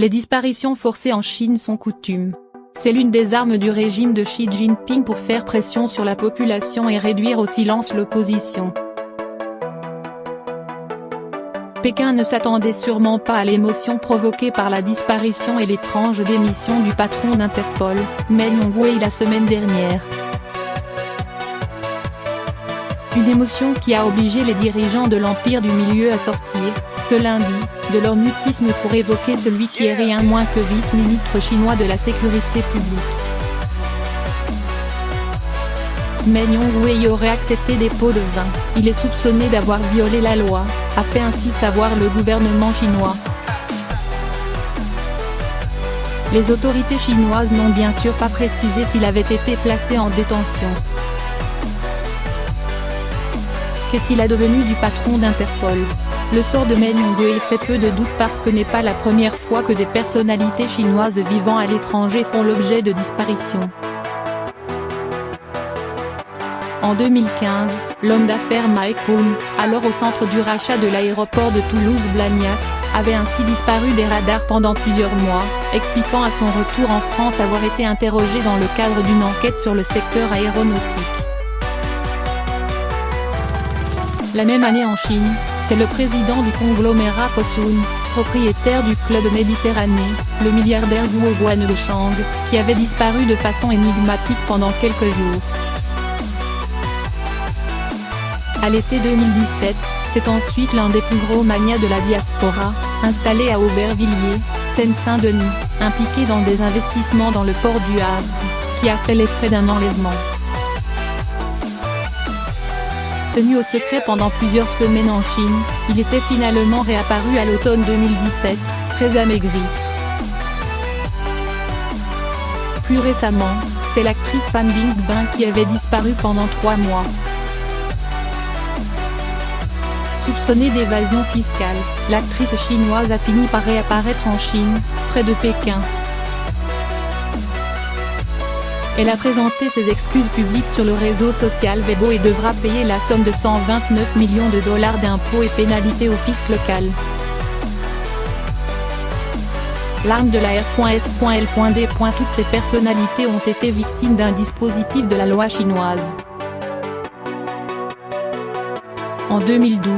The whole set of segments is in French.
Les disparitions forcées en Chine sont coutumes. C'est l'une des armes du régime de Xi Jinping pour faire pression sur la population et réduire au silence l'opposition. Pékin ne s'attendait sûrement pas à l'émotion provoquée par la disparition et l'étrange démission du patron d'Interpol, Meng Hongwei la semaine dernière. Une émotion qui a obligé les dirigeants de l'Empire du Milieu à sortir, ce lundi, de leur mutisme pour évoquer celui qui est rien moins que vice-ministre chinois de la sécurité publique. Meng Hongwei aurait accepté des pots de vin. Il est soupçonné d'avoir violé la loi, a fait ainsi savoir le gouvernement chinois. Les autorités chinoises n'ont bien sûr pas précisé s'il avait été placé en détention. Qu'est-il advenu du patron d'Interpol? Le sort de Meng Hongwei fait peu de doute parce que n'est pas la première fois que des personnalités chinoises vivant à l'étranger font l'objet de disparitions. En 2015, l'homme d'affaires Mike Poon, alors au centre du rachat de l'aéroport de Toulouse-Blagnac, avait ainsi disparu des radars pendant plusieurs mois, expliquant à son retour en France avoir été interrogé dans le cadre d'une enquête sur le secteur aéronautique. La même année en Chine, c'est le président du conglomérat Fosun, propriétaire du club Méditerranée, le milliardaire Zhuo Guangchang, qui avait disparu de façon énigmatique pendant quelques jours. À l'été 2017, c'est ensuite l'un des plus gros magnats de la diaspora, installé à Aubervilliers, Seine-Saint-Denis, impliqué dans des investissements dans le port du Havre, qui a fait les frais d'un enlèvement. Tenu au secret pendant plusieurs semaines en Chine, il était finalement réapparu à l'automne 2017, très amaigri. Plus récemment, c'est l'actrice Fan Bingbing qui avait disparu pendant 3 mois. Soupçonnée d'évasion fiscale, l'actrice chinoise a fini par réapparaître en Chine, près de Pékin. Elle a présenté ses excuses publiques sur le réseau social Weibo et devra payer la somme de 129 millions de dollars d'impôts et pénalités au fisc local. L'arme de la R.S.L.D. Toutes ces personnalités ont été victimes d'un dispositif de la loi chinoise. En 2012,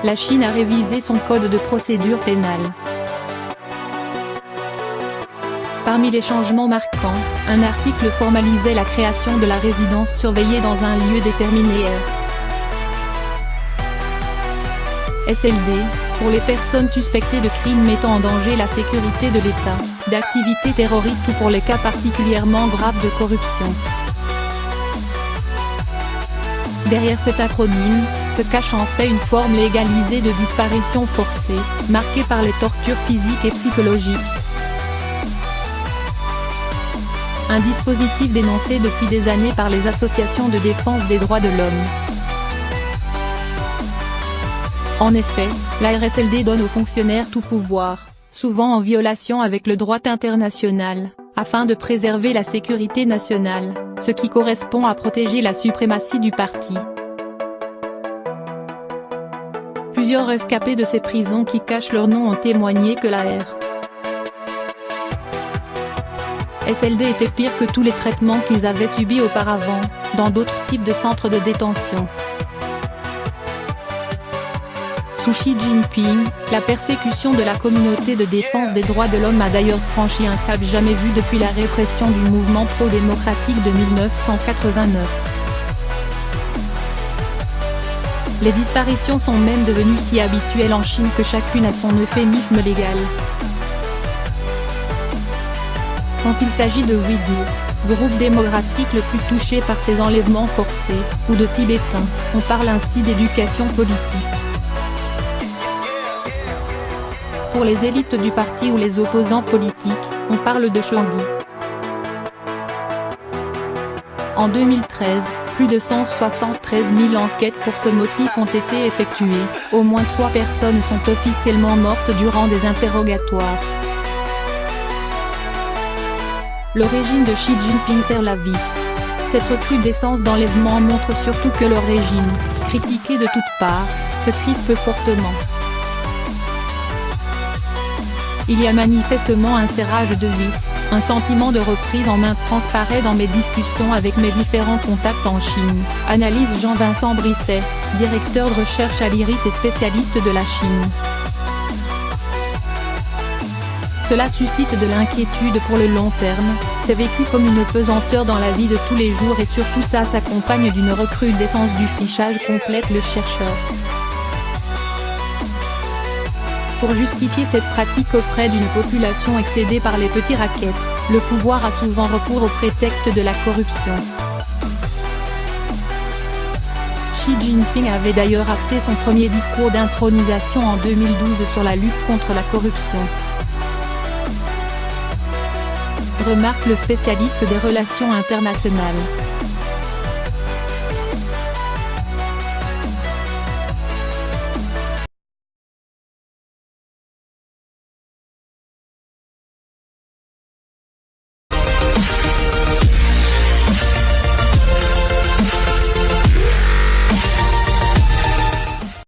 la Chine a révisé son code de procédure pénale. Parmi les changements marquants, un article formalisait la création de la résidence surveillée dans un lieu déterminé SLD, pour les personnes suspectées de crimes mettant en danger la sécurité de l'État, d'activités terroristes ou pour les cas particulièrement graves de corruption. Derrière cet acronyme, se cache en fait une forme légalisée de disparition forcée, marquée par les tortures physiques et psychologiques. Un dispositif dénoncé depuis des années par les associations de défense des droits de l'homme. En effet, la RSLD donne aux fonctionnaires tout pouvoir, souvent en violation avec le droit international, afin de préserver la sécurité nationale, ce qui correspond à protéger la suprématie du parti. Plusieurs rescapés de ces prisons qui cachent leur nom ont témoigné que la RSLD était pire que tous les traitements qu'ils avaient subis auparavant, dans d'autres types de centres de détention. Sous Xi Jinping, la persécution de la communauté de défense des droits de l'homme a d'ailleurs franchi un cap jamais vu depuis la répression du mouvement pro-démocratique de 1989. Les disparitions sont même devenues si habituelles en Chine que chacune a son euphémisme légal. Quand il s'agit de Ouïghours, groupe démographique le plus touché par ces enlèvements forcés, ou de Tibétains, on parle ainsi d'éducation politique. Pour les élites du parti ou les opposants politiques, on parle de Shoghi. En 2013, plus de 173 000 enquêtes pour ce motif ont été effectuées, au moins 3 personnes sont officiellement mortes durant des interrogatoires. Le régime de Xi Jinping serre la vis. Cette recrudescence d'enlèvements montre surtout que le régime, critiqué de toutes parts, se crispe fortement. Il y a manifestement un serrage de vis, un sentiment de reprise en main transparaît dans mes discussions avec mes différents contacts en Chine, analyse Jean-Vincent Brisset, directeur de recherche à l'IRIS et spécialiste de la Chine. Cela suscite de l'inquiétude pour le long terme, c'est vécu comme une pesanteur dans la vie de tous les jours et surtout ça s'accompagne d'une recrudescence du fichage, complète le chercheur. Pour justifier cette pratique auprès d'une population excédée par les petits rackets, le pouvoir a souvent recours au prétexte de la corruption. Xi Jinping avait d'ailleurs axé son premier discours d'intronisation en 2012 sur la lutte contre la corruption. Remarque le spécialiste des relations internationales.